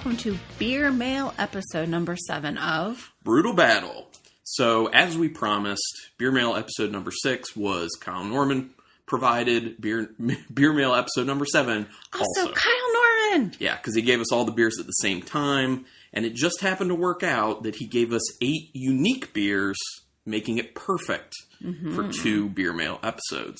welcome to Beer Mail episode number 7 of Brutal Battle. So, as we promised, Beer Mail episode number 6 was Kyle Norman provided. Beer Mail episode number 7 also. Kyle Norman! Yeah, because he gave us all the beers at the same time, and it just happened to work out that he gave us 8 unique beers, making it perfect for 2 Beer Mail episodes.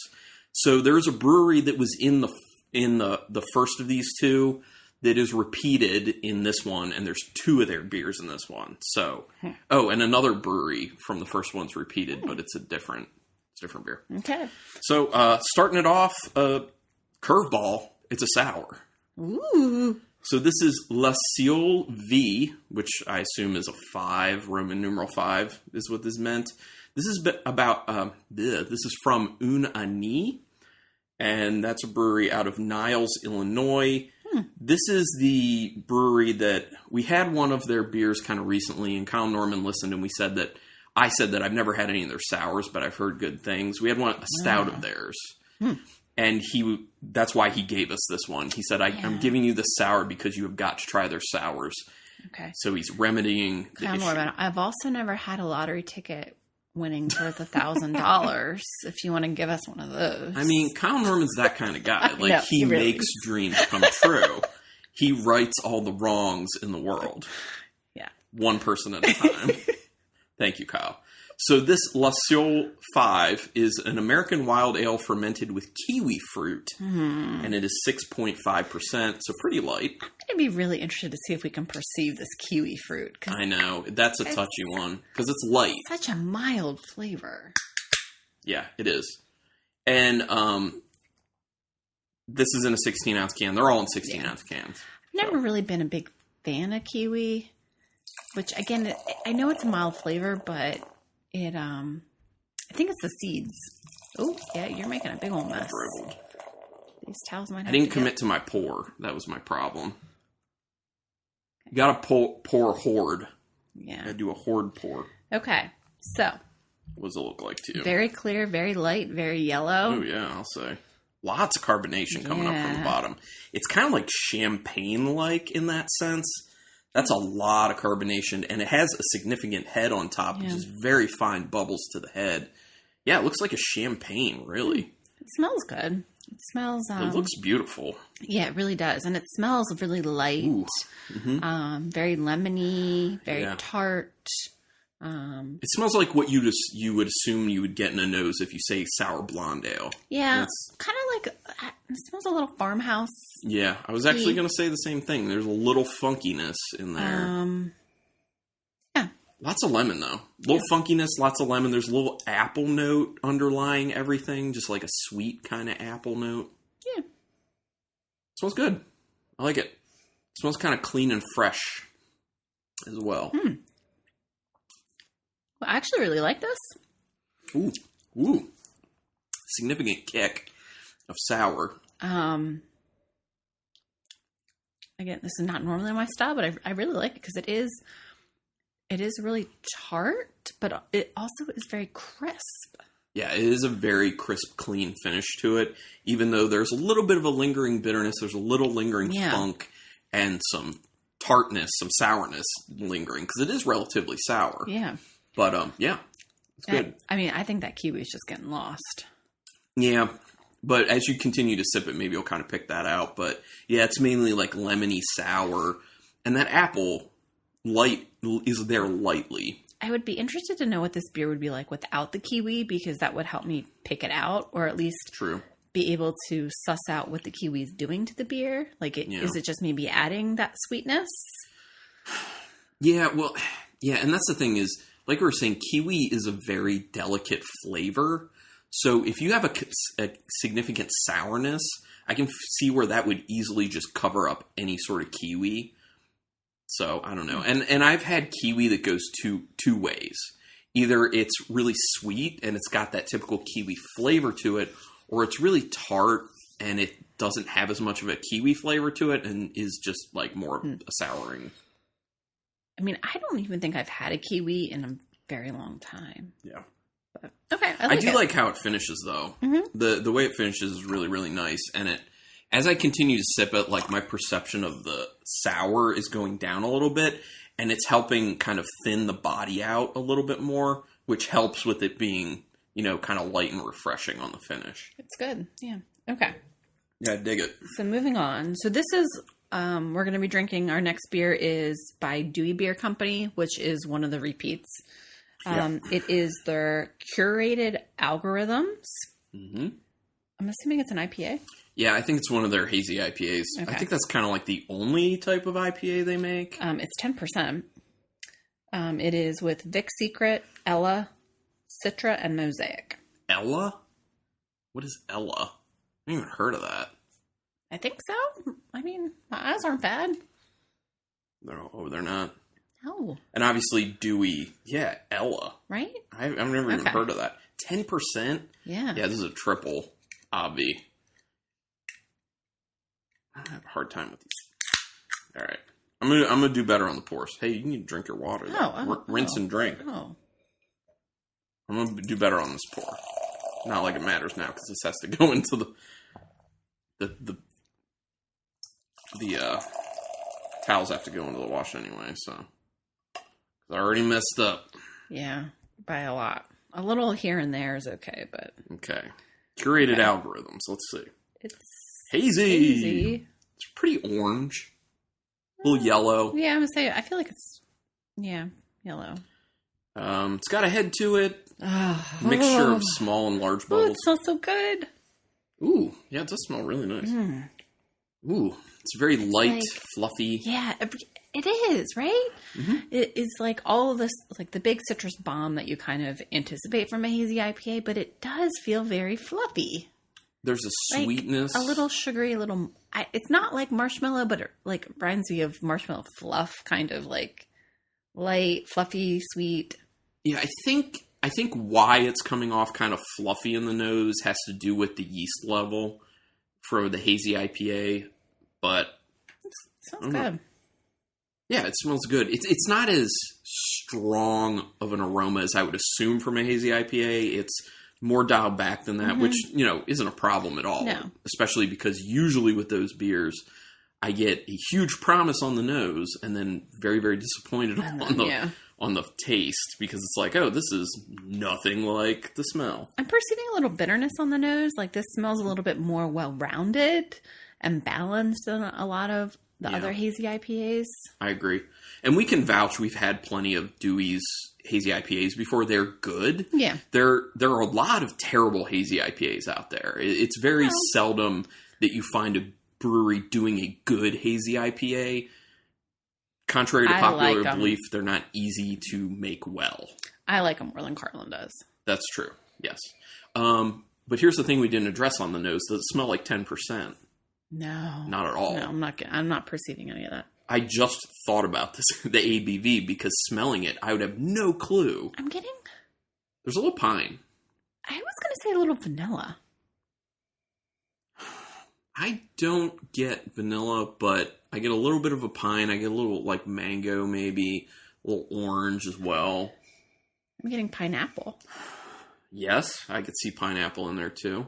So there's a brewery that was in the first of these 2 that is repeated in this one, and there's 2 of their beers in this one. So, and another brewery from the first one's repeated, but it's a different beer. Okay. So, starting it off, curveball, it's a sour. Ooh. So this is La Ciole V, which I assume is a 5, Roman numeral 5 is what this meant. This is about, this is from Anee, and that's a brewery out of Niles, Illinois. This is the brewery that we had one of their beers kind of recently, and Kyle Norman listened, and I said that I've never had any of their sours, but I've heard good things. We had a stout of theirs, and that's why he gave us this one. He said, I'm giving you the sour because you have got to try their sours. Okay. So he's remedying the Kyle issue. Norman, I've also never had a lottery ticket winning worth $1,000 if you want to give us one of those. I mean, Kyle Norman's that kind of guy. Like, No, he really makes is. dreams come true. He rights all the wrongs in the world. Yeah. One person at a time. Thank you, Kyle. So this La Ciole 5 is an American wild ale fermented with kiwi fruit. And it is 6.5%, so pretty light. I'm going to be really interested to see if we can perceive this kiwi fruit. I know. That's a touchy one. Because it's light. Such a mild flavor. Yeah, it is. And this is in a 16-ounce can. They're all in 16-ounce cans. I've never really been a big fan of kiwi. Which, again, I know it's a mild flavor, but it, I think it's the seeds. Oh, yeah, you're making a big old mess. Dribbled. These towels might have I didn't to commit to my pour. That was my problem. You gotta pour hoard. Yeah. Gotta do a hoard pour. Okay, so. What does it look like to you? Very clear, very light, very yellow. Oh, yeah, I'll say. Lots of carbonation coming up from the bottom. It's kind of like champagne-like in that sense. That's a lot of carbonation, and it has a significant head on top, which is very fine bubbles to the head. Yeah, it looks like a champagne, really. It smells good. It smells... it looks beautiful. Yeah, it really does. And it smells really light. Ooh. Very lemony, very tart. It smells like what you would assume you would get in a nose if you say sour blonde ale. Yeah, kind of like... It smells a little farmhouse. Yeah, I was actually going to say the same thing. There's a little funkiness in there. Yeah. Lots of lemon, though. Little funkiness, lots of lemon. There's a little apple note underlying everything, just like a sweet kind of apple note. Yeah. Smells good. I like it. Smells kind of clean and fresh as well. Well, I actually really like this. Ooh. Significant kick of sour. Again, this is not normally my style, but I really like it because it is really tart, but it also is very crisp. Yeah, it is a very crisp, clean finish to it. Even though there's a little bit of a lingering bitterness, there's a little lingering funk and some tartness, some sourness lingering because it is relatively sour. Yeah. But it's good. I mean, I think that kiwi is just getting lost. Yeah. But as you continue to sip it, maybe you'll kind of pick that out. But yeah, it's mainly like lemony sour. And that apple light is there lightly. I would be interested to know what this beer would be like without the kiwi because that would help me pick it out or at least be able to suss out what the kiwi is doing to the beer. Like, is it just maybe adding that sweetness? Yeah, well, yeah. And that's the thing is, like we were saying, kiwi is a very delicate flavor. So if you have a significant sourness, I can see where that would easily just cover up any sort of kiwi. So I don't know. And I've had kiwi that goes two ways. Either it's really sweet and it's got that typical kiwi flavor to it, or it's really tart and it doesn't have as much of a kiwi flavor to it and is just like more a souring. I mean, I don't even think I've had a kiwi in a very long time. Yeah. Okay, I do like how it finishes, though. The way it finishes is really, really nice, and as I continue to sip it, like, my perception of the sour is going down a little bit, and it's helping kind of thin the body out a little bit more, which helps with it being, you know, kind of light and refreshing on the finish. It's good. Yeah. Okay. Yeah, I dig it. So moving on. So this is, we're going to be drinking, our next beer is by Dewey Beer Company, which is one of the repeats. It is their curated algorithms. Mm-hmm. I'm assuming it's an IPA. Yeah, I think it's one of their hazy IPAs. Okay. I think that's kind of like the only type of IPA they make. It's 10%. It is with Vic Secret, Ella, Citra, and Mosaic. Ella? What is Ella? I haven't even heard of that. I think so. I mean, my eyes aren't bad. No, they're not. No. And obviously Dewey. Yeah, Ella. Right? I've never even heard of that. 10%? Yeah. Yeah, this is a triple obvi. I have a hard time with these. All right. I'm gonna do better on the pours. Hey, you need to drink your water. Rinse and drink. Oh. I'm gonna do better on this pour. Not like it matters now because this has to go into the towels have to go into the wash anyway. So I already messed up. Yeah, by a lot. A little here and there is okay, but okay. Curated algorithms. Let's see. It's hazy. It's pretty orange. A little yellow. Yeah, I'm gonna say. I feel like it's yellow. It's got a head to it. Mixture of small and large bubbles. Oh, it smells so good. Ooh, yeah, it does smell really nice. Ooh, it's very light, fluffy. Yeah, it is, right? Mm-hmm. It is like all of this, like the big citrus bomb that you kind of anticipate from a hazy IPA, but it does feel very fluffy. There's a sweetness. Like a little sugary, it's not like marshmallow, but it like reminds me of marshmallow fluff, kind of like light, fluffy, sweet. Yeah, I think why it's coming off kind of fluffy in the nose has to do with the yeast level for the hazy IPA, but it smells good. Yeah, it smells good. It's not as strong of an aroma as I would assume from a hazy IPA. It's more dialed back than that, which, you know, isn't a problem at all. No. Especially because usually with those beers, I get a huge promise on the nose and then very, very disappointed on the taste because it's like, oh, this is nothing like the smell. I'm perceiving a little bitterness on the nose. Like this smells a little bit more well-rounded and balanced than a lot of the other hazy IPAs. I agree. And we can vouch, we've had plenty of Dewey's hazy IPAs before. They're good. Yeah. There are a lot of terrible hazy IPAs out there. It's very seldom that you find a brewery doing a good hazy IPA. Contrary to popular belief, they're not easy to make well. I like them more than Carlin does. That's true. Yes. But here's the thing we didn't address on the nose. Does it smell like 10%? No. Not at all. No, I'm not perceiving any of that. I just thought about this, the ABV, because smelling it, I would have no clue. I'm getting... There's a little pine. I was going to say a little vanilla. I don't get vanilla, but I get a little bit of a pine. I get a little, like, mango, maybe. A little orange as well. I'm getting pineapple. Yes, I could see pineapple in there, too.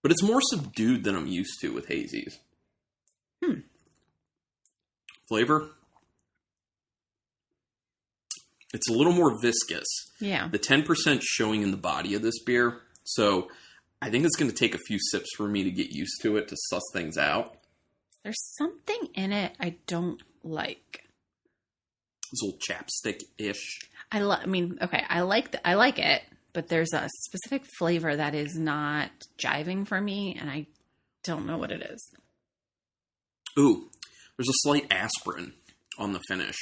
But it's more subdued than I'm used to with hazies. Flavor? It's a little more viscous. Yeah. The 10% showing in the body of this beer. So I think it's going to take a few sips for me to get used to it, to suss things out. There's something in it I don't like. It's a little chapstick-ish. I like it, but there's a specific flavor that is not jiving for me, and I don't know what it is. Ooh, there's a slight aspirin on the finish.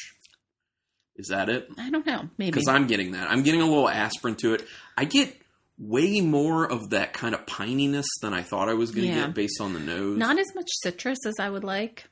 Is that it? I don't know. Maybe. Because I'm getting that. I'm getting a little aspirin to it. I get way more of that kind of pininess than I thought I was going to get based on the nose. Not as much citrus as I would like.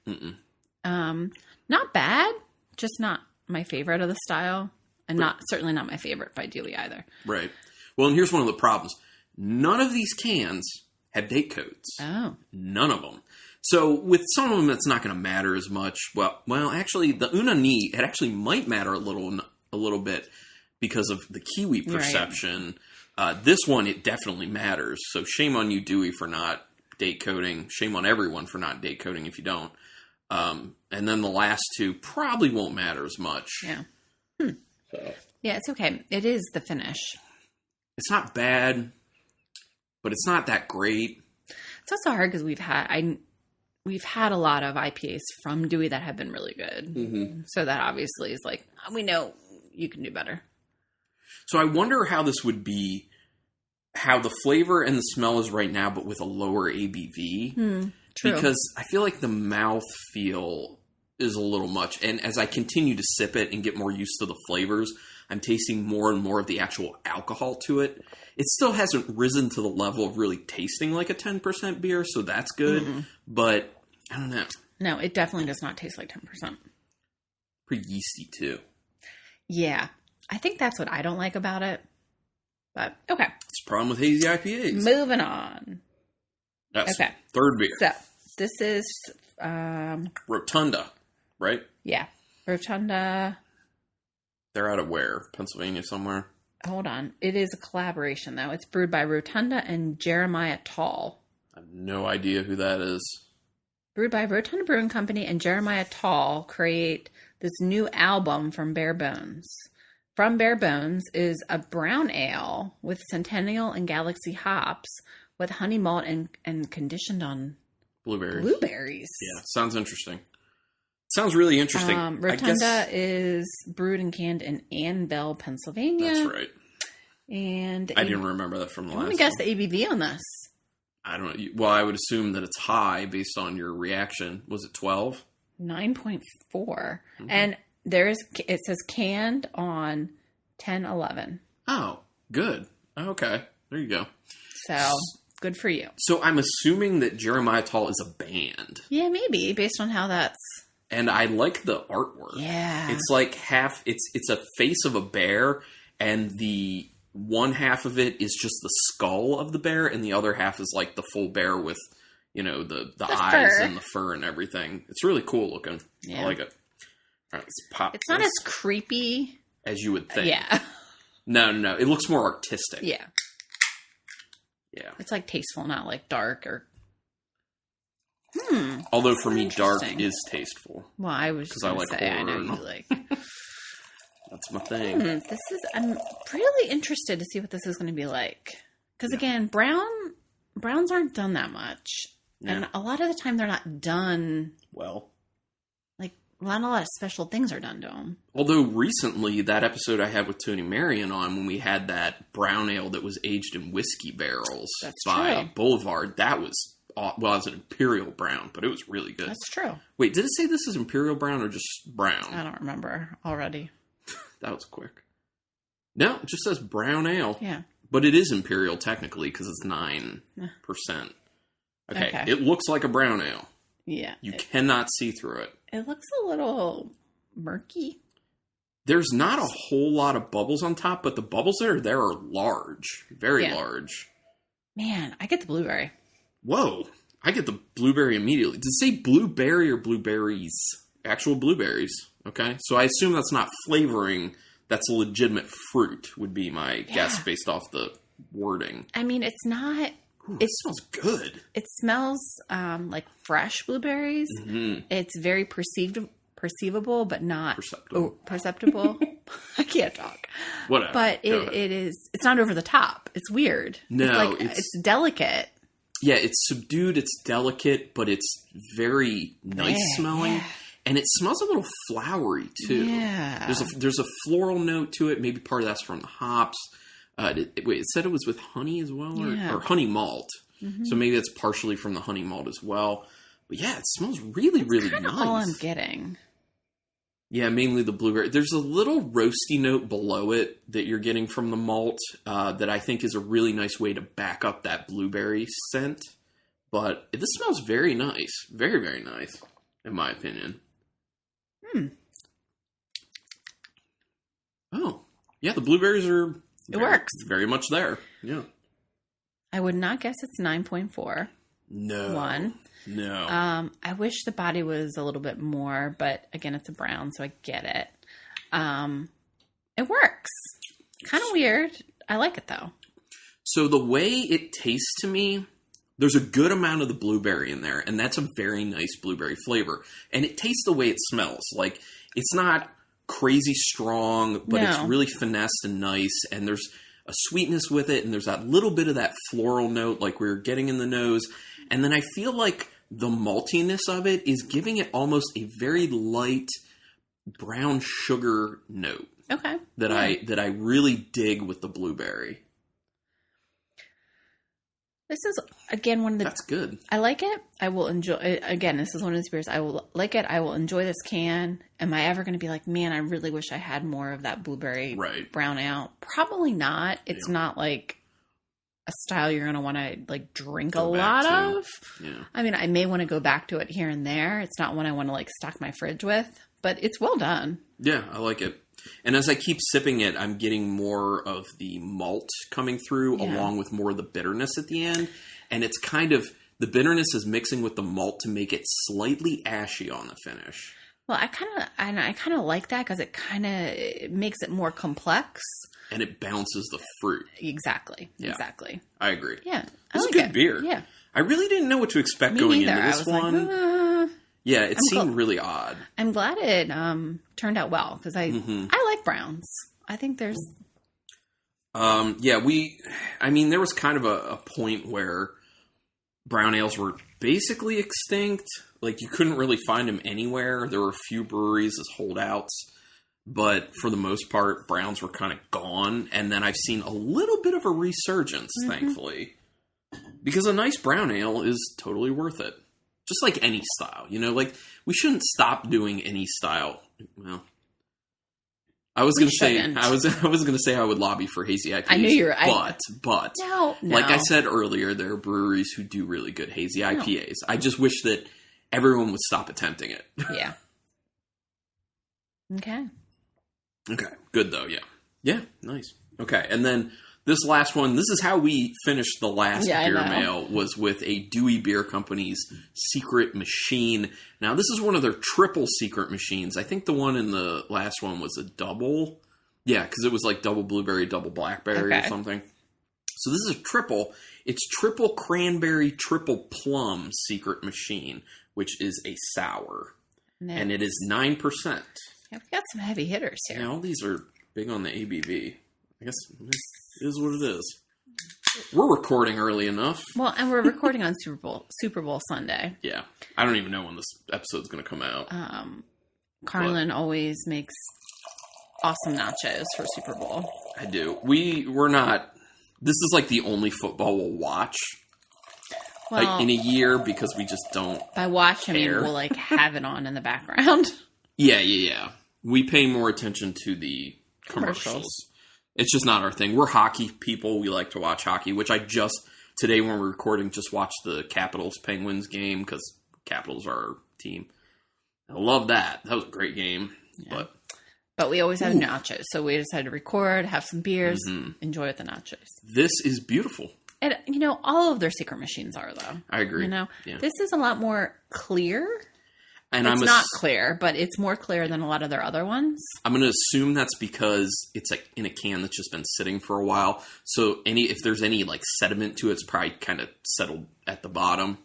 Not bad, just not my favorite of the style. And certainly not my favorite by Dewey either. Right. Well, and here's one of the problems. None of these cans have date codes. Oh. None of them. So with some of them, it's not going to matter as much. Well, actually, the Anee, it actually might matter a little bit because of the kiwi perception. Right. This one, it definitely matters. So shame on you, Dewey, for not date coding. Shame on everyone for not date coding if you don't. And then the last two probably won't matter as much. Yeah. So. Yeah, it's okay. It is the finish. It's not bad, but it's not that great. It's also hard because we've had a lot of IPAs from Dewey that have been really good. Mm-hmm. So that obviously is like, we know you can do better. So I wonder how this would be, how the flavor and the smell is right now, but with a lower ABV. True. Because I feel like the mouthfeel is a little much. And as I continue to sip it and get more used to the flavors, I'm tasting more and more of the actual alcohol to it. It still hasn't risen to the level of really tasting like a 10% beer, so that's good. Mm-hmm. But I don't know. No, it definitely does not taste like 10%. Pretty yeasty, too. Yeah. I think that's what I don't like about it. But, okay. It's a problem with hazy IPAs. Moving on. Yes. Okay. Third beer. So, this is... Rotunda, right? Yeah. Rotunda. They're out of where? Pennsylvania somewhere? Hold on. It is a collaboration, though. It's brewed by Rotunda and Jeremiah Tall. I have no idea who that is. Brewed by Rotunda Brewing Company and Jeremiah Tall create this new album from Bare Bones. From Bare Bones is a brown ale with Centennial and Galaxy hops with honey malt and conditioned on blueberries. Yeah, sounds interesting. Sounds really interesting. Rotunda is brewed and canned in Annville, Pennsylvania. That's right. And I didn't remember that from the last one. Let me guess the ABV on this. I don't know. Well, I would assume that it's high based on your reaction. Was it 12? 9.4. Mm-hmm. And it says canned on 10/11. Oh, good. Okay. There you go. So, good for you. So, I'm assuming that Jeremiah Tall is a band. Yeah, maybe, based on how that's... And I like the artwork. Yeah. It's like it's a face of a bear, and the one half of it is just the skull of the bear, and the other half is like the full bear with, the eyes fur. and the fur and everything. It's really cool looking. Yeah. I like it. All right, let's pop. It's not as creepy as you would think. Yeah. No. It looks more artistic. Yeah. Yeah. It's like tasteful, not like dark or... Although for me, dark is tasteful. Well, I was just going to say, I know you like... That's my thing. I'm really interested to see what this is going to be like. Because again, browns aren't done that much. Yeah. And a lot of the time they're not done... Well... Like, not a lot of special things are done to them. Although recently, that episode I had with Tony Marion on, when we had that brown ale that was aged in whiskey barrels by Boulevard, that was... Well, it was an Imperial Brown, but it was really good. That's true. Wait, did it say this is Imperial Brown or just brown? I don't remember already. That was quick. No, it just says brown ale. Yeah. But it is Imperial technically because it's 9%. Okay. It looks like a brown ale. Yeah. You cannot see through it. It looks a little murky. There's not a whole lot of bubbles on top, but the bubbles that are there are large. Very large. Man, I get the blueberry. Whoa, I get the blueberry immediately. Does it say blueberry or blueberries? Actual blueberries. Okay, so I assume that's not flavoring. That's a legitimate fruit, would be my guess based off the wording. I mean, it's not... It smells good. It smells like fresh blueberries. Mm-hmm. It's very perceivable, but not... Perceptible. I can't talk. Whatever. But it is... It's not over the top. It's weird. No, it's delicate. Yeah, it's subdued, it's delicate, but it's very nice smelling. Yeah. And it smells a little flowery, too. Yeah. There's a floral note to it. Maybe part of that's from the hops. It said it was with honey as well? Or honey malt. Mm-hmm. So maybe that's partially from the honey malt as well. But yeah, it smells really, really nice. That's all I'm getting. Yeah, mainly the blueberry. There's a little roasty note below it that you're getting from the malt that I think is a really nice way to back up that blueberry scent. But this smells very nice. Very, very nice, in my opinion. Oh, yeah, the blueberries are... It works. Very much there. Yeah. I would not guess it's 9.4. No. No. I wish the body was a little bit more, but again, it's a brown, so I get it. It works. Kind of weird. I like it though. So the way it tastes to me, There's a good amount of the blueberry in there, and that's a very nice blueberry flavor. And it tastes the way it smells. Like, it's not crazy strong, but it's really finessed and nice, and there's a sweetness with it, and there's that little bit of that floral note like we were getting in the nose. And then I feel like the maltiness of it is giving it almost a very light brown sugar note. Okay. That I really dig with the blueberry. This is, again, one of the... That's good. I like it. I will enjoy... Again, this is one of those beers. I will like it. I will enjoy this can. Am I ever going to be like, man, I really wish I had more of that blueberry brown ale? Probably not. It's not like a style you're going to want to like drink a lot of. Yeah. I mean, I may want to go back to it here and there. It's not one I want to like stock my fridge with, but it's well done. Yeah, I like it. And as I keep sipping it, I'm getting more of the malt coming through along with more of the bitterness at the end. And it's kind of, the bitterness is mixing with the malt to make it slightly ashy on the finish. Well, I kind of like that because it makes it more complex. And it bounces the fruit. Exactly. Yeah. Exactly. I agree. Yeah. This is a good beer. Yeah. I really didn't know what to expect going into this one. Like, yeah, it seemed really odd. I'm glad it turned out well because I like browns. I think there's... there was kind of a point where brown ales were basically extinct. Like, you couldn't really find them anywhere. There were a few breweries as holdouts. But for the most part, browns were kind of gone. And then I've seen a little bit of a resurgence, thankfully. Because a nice brown ale is totally worth it. Just like any style, like we shouldn't stop doing any style. Well, I was going to say, I was going to say I would lobby for hazy IPAs. I knew you were, but no. Like I said earlier, there are breweries who do really good hazy IPAs. I just wish that everyone would stop attempting it. Yeah. Okay. Good though. Yeah. Yeah. Nice. Okay. And then this last one, this is how we finished the last beer mail, was with a Dewey Beer Company's secret machine. Now, this is one of their triple secret machines. I think the one in the last one was a double. Yeah, because it was like double blueberry, double blackberry or something. So this is a triple. It's triple cranberry, triple plum secret machine, which is a sour. Nice. And it is 9%. Yeah, we've got some heavy hitters here. Yeah, all these are big on the ABV. I guess it is what it is. We're recording early enough. Well, and we're recording on Super Bowl Sunday. Yeah. I don't even know when this episode's going to come out. Carlin always makes awesome nachos for Super Bowl. I do. We're not... This is like the only football we'll watch like in a year because we just don't By watch, care. I mean we'll like have it on in the background. Yeah. We pay more attention to the commercials. It's just not our thing. We're hockey people. We like to watch hockey, which I today when we're recording, just watched the Capitals-Penguins game because Capitals are our team. I love that. That was a great game. Yeah. But we always have nachos, so we decided to record, have some beers, enjoy with the nachos. This is beautiful. And, all of their secret machines are, though. I agree. This is a lot more clear. And it's not clear, but it's more clear than a lot of their other ones. I'm going to assume that's because it's like in a can that's just been sitting for a while. So if there's any like sediment to it, it's probably kind of settled at the bottom.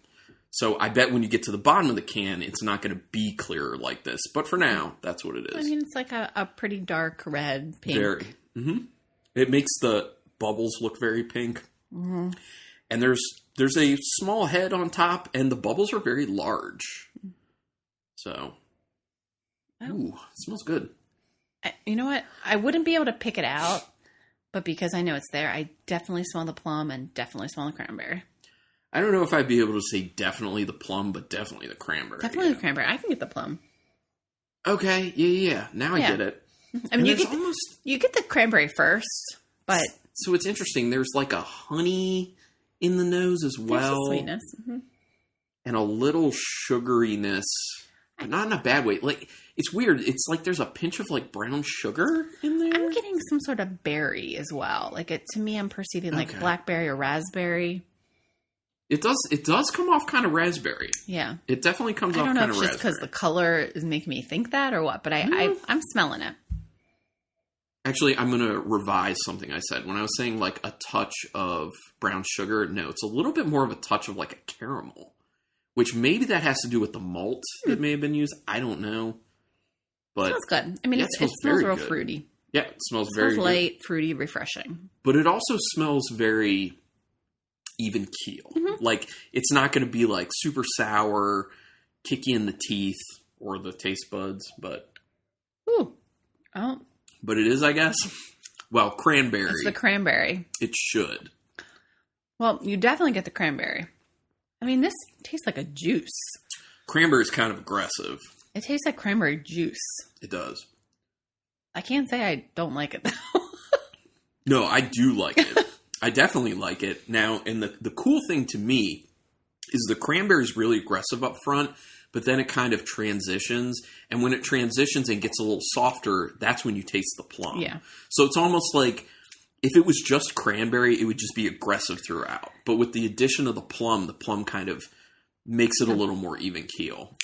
So I bet when you get to the bottom of the can, it's not going to be clear like this. But for now, that's what it is. I mean, it's like a pretty dark red pink. Very. Mm-hmm. It makes the bubbles look very pink. Mm-hmm. And there's a small head on top, and the bubbles are very large. So, it smells good. You know what? I wouldn't be able to pick it out, but because I know it's there, I definitely smell the plum and definitely smell the cranberry. I don't know if I'd be able to say definitely the plum, but definitely the cranberry. Definitely the cranberry. I can get the plum. Okay. Yeah. Now I get it. I mean, you get the cranberry first, but... So it's interesting. There's like a honey in the nose as well. There's a sweetness. Mm-hmm. And a little sugariness... But not in a bad way. Like, it's weird. It's like there's a pinch of like brown sugar in there. I'm getting some sort of berry as well. Like to me, I'm perceiving like blackberry or raspberry. It does come off kind of raspberry. Yeah. It definitely comes off kind of raspberry. I don't know if it's just because the color is making me think that or what, but I'm smelling it. Actually, I'm going to revise something I said. When I was saying like a touch of brown sugar, no, it's a little bit more of a touch of like a caramel, which maybe that has to do with the malt that may have been used. I don't know. But it smells good. I mean, it smells real good. Fruity. Yeah, it smells very good. Light, fruity, refreshing. But it also smells very even keel. Mm-hmm. Like, it's not going to be like super sour, kick you in the teeth or the taste buds, but... Ooh. Oh. But it is, I guess. Well, cranberry. It's the cranberry. It should. Well, you definitely get the cranberry. I mean, this tastes like a juice. Cranberry is kind of aggressive. It tastes like cranberry juice. It does. I can't say I don't like it, though. No, I do like it. I definitely like it. Now, and the cool thing to me is the cranberry is really aggressive up front, but then it kind of transitions. And when it transitions and gets a little softer, that's when you taste the plum. Yeah. So it's almost like if it was just cranberry, it would just be aggressive throughout. But with the addition of the plum kind of makes it a little more even keel.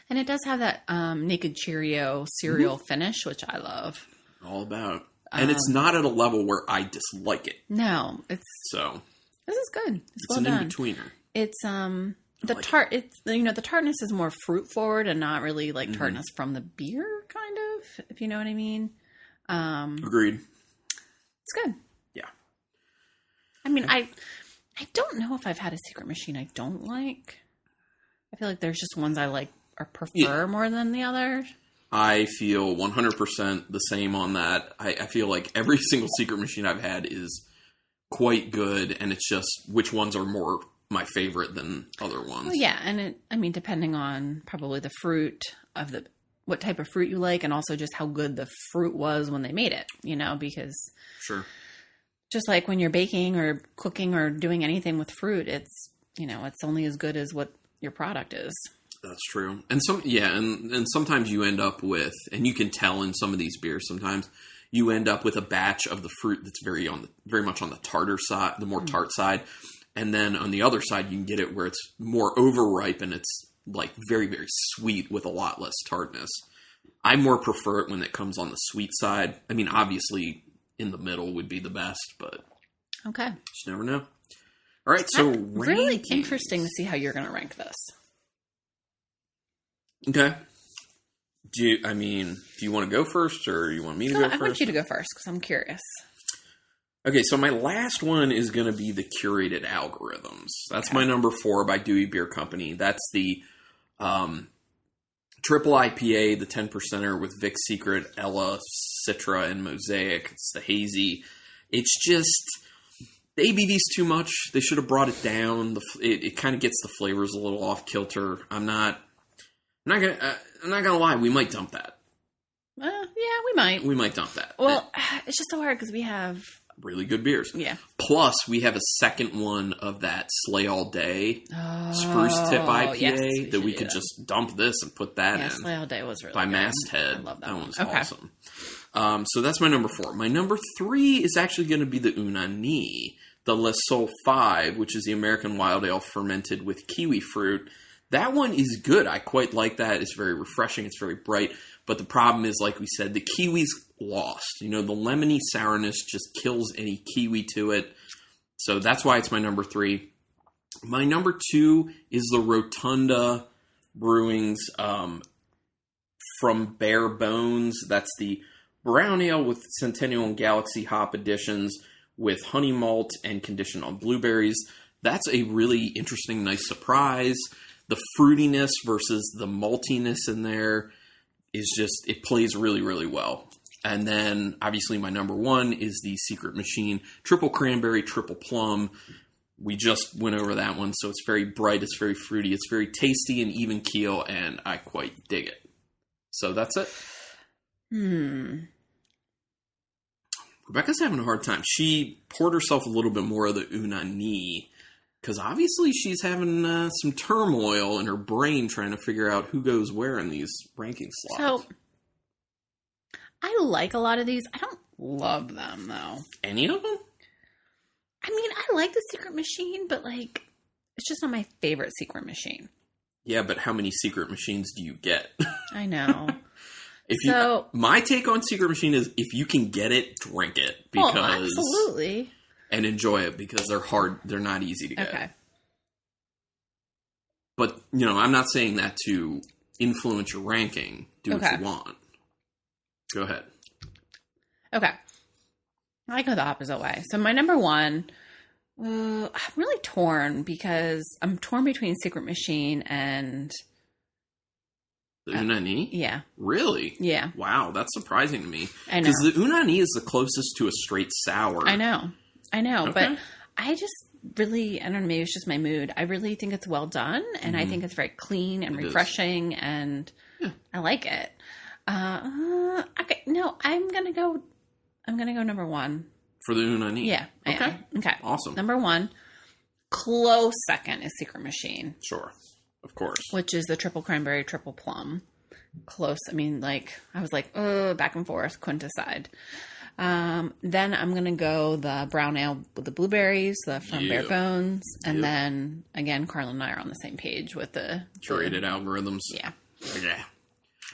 And it does have that Naked Cheerio cereal finish, which I love. All about. And it's not at a level where I dislike it. No, this is good. It's well an done. in-betweener. It's the tart. It's the tartness is more fruit forward and not really like tartness from the beer, kind of. If you know what I mean. Agreed. It's good. Yeah. I mean, I don't know if I've had a secret machine I don't like. I feel like there's just ones I like or prefer more than the others. I feel 100% the same on that. I feel like every single secret machine I've had is quite good, and it's just which ones are more my favorite than other ones. Well, yeah, and depending on probably the fruit of what type of fruit you like, and also just how good the fruit was when they made it, because sure, just like when you're baking or cooking or doing anything with fruit, it's it's only as good as what your product is. That's true. And and sometimes you end up with, and you can tell in some of these beers, sometimes you end up with a batch of the fruit that's very much on the tartar side, the more tart side. And then on the other side, you can get it where it's more overripe and it's like very, very sweet with a lot less tartness. I more prefer it when it comes on the sweet side. I mean, obviously in the middle would be the best, but okay, just never know. All right. So really interesting to see how you're going to rank this. Okay. Do you want to go first, or you want me to go first? I want you to go first because I'm curious. Okay, so my last one is going to be the curated algorithms. That's my number 4 by Dewey Beer Company. That's the triple IPA, the 10%er with Vic Secret, Ella, Citra, and Mosaic. It's the hazy. It's just the ABV's too much. They should have brought it down. It kind of gets the flavors a little off kilter. I'm not gonna lie. We might dump that. Yeah, we might. We might dump that. Well, it's just so hard because we have really good beers. Yeah. Plus, we have a second one of that Slay All Day Spruce Tip IPA that we could just dump this and put that in. Slay All Day was really by good. Masthead. I love that one. That was awesome. So that's my number 4. My number 3 is actually going to be the Anee, the Le Sol 5, which is the American Wild Ale fermented with kiwi fruit. That one is good. I quite like that. It's very refreshing. It's very bright. But the problem is, like we said, the kiwi's lost. The lemony sourness just kills any kiwi to it. So that's why it's my number 3. My number 2 is the Rotunda Brewing's From Bare Bones. That's the brown ale with Centennial and Galaxy hop additions with honey malt and conditioned on blueberries. That's a really interesting, nice surprise. The fruitiness versus the maltiness in there is just, it plays really, really well. And then, obviously, my number 1 is the Secret Machine Triple Cranberry, Triple Plum. We just went over that one, so it's very bright, it's very fruity, it's very tasty and even keel, and I quite dig it. So that's it. Rebecca's having a hard time. She poured herself a little bit more of the Anee, because obviously she's having some turmoil in her brain trying to figure out who goes where in these ranking slots. So, I like a lot of these. I don't love them, though. Any of them? I mean, I like the Secret Machine, but, it's just not my favorite Secret Machine. Yeah, but how many Secret Machines do you get? I know. My take on Secret Machine is if you can get it, drink it. Because, absolutely. And enjoy it because they're hard. They're not easy to get. Okay. But, I'm not saying that to influence your ranking. Do what you want. Go ahead. Okay. I go the opposite way. So my number one, I'm really torn because I'm torn between Secret Machine and... The Anee? Yeah. Really? Yeah. Wow, that's surprising to me. I know. Because the Anee is the closest to a straight sour. I know. Okay. But I just really, I don't know, maybe it's just my mood. I really think it's well done, and I think it's very clean and refreshing, and I like it. Okay, no, I'm gonna go number one. For the Anee? Yeah. Okay. Okay. Awesome. Number one. Close second is Secret Machine. Sure. Of course. Which is the triple cranberry, triple plum. Close. I mean, I was back and forth, couldn't decide. Then I'm going to go the brown ale with the blueberries, from Bare Bones. And then, again, Carlin and I are on the same page with the... Curated algorithms. Yeah. Yeah.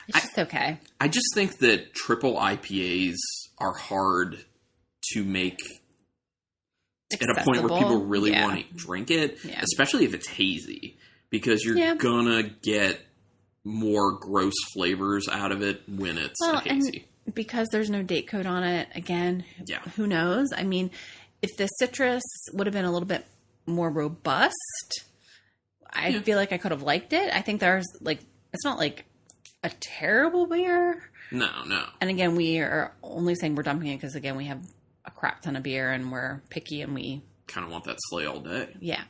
It's just okay. I just think that triple IPAs are hard to make accessible. At a point where people really want to drink it, especially if it's hazy. Because you're gonna get more gross flavors out of it when it's hazy. And because there's no date code on it, again, who knows? I mean, if the citrus would have been a little bit more robust, I feel like I could have liked it. I think there's it's not like a terrible beer. No. And again, we are only saying we're dumping it because, again, we have a crap ton of beer and we're picky and we kind of want that sleigh all day. Yeah.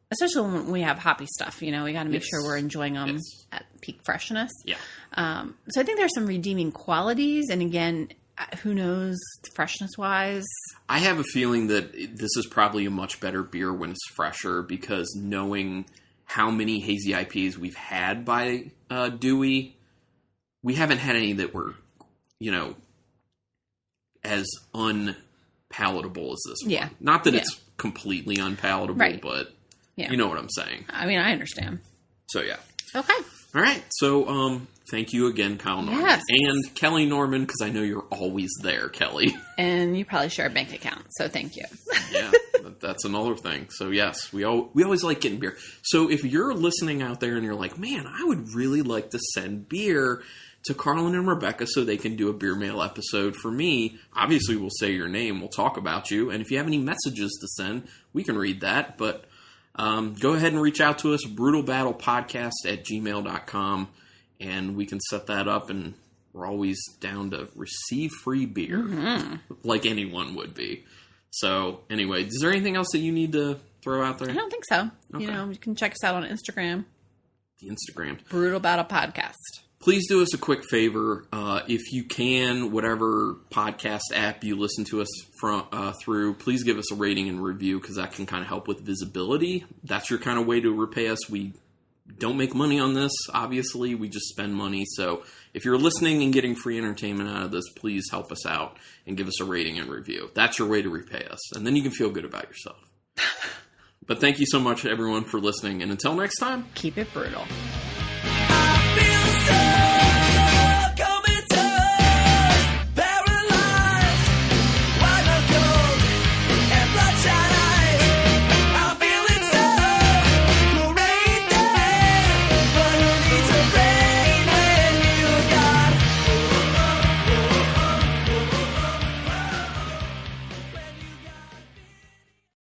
Especially when we have hoppy stuff, we got to make sure we're enjoying them at peak freshness. Yeah. So I think there's some redeeming qualities. And again, who knows freshness wise? I have a feeling that this is probably a much better beer when it's fresher because knowing how many hazy IPAs we've had by Dewey, we haven't had any that were, as unpalatable as this one. Not that it's completely unpalatable, but... Yeah. You know what I'm saying. I mean, I understand. So, yeah. Okay. All right. So, thank you again, Kyle Norman. Yes. And Kelly Norman, because I know you're always there, Kelly. And you probably share a bank account, so thank you. Yeah, that's another thing. So, yes, we always like getting beer. So, if you're listening out there and you're like, man, I would really like to send beer to Carlin and Rebecca so they can do a beer mail episode for me, obviously we'll say your name, we'll talk about you. And if you have any messages to send, we can read that, but... go ahead and reach out to us, brutalbattlepodcast@gmail.com, and we can set that up, and we're always down to receive free beer, like anyone would be. So, anyway, is there anything else that you need to throw out there? I don't think so. Okay. You can check us out on Instagram. The Instagram. Brutal Battle Podcast. Please do us a quick favor. If you can, whatever podcast app you listen to us through, please give us a rating and review because that can kind of help with visibility. That's your kind of way to repay us. We don't make money on this, obviously. We just spend money. So if you're listening and getting free entertainment out of this, please help us out and give us a rating and review. That's your way to repay us. And then you can feel good about yourself. But thank you so much, everyone, for listening. And until next time, keep it brutal.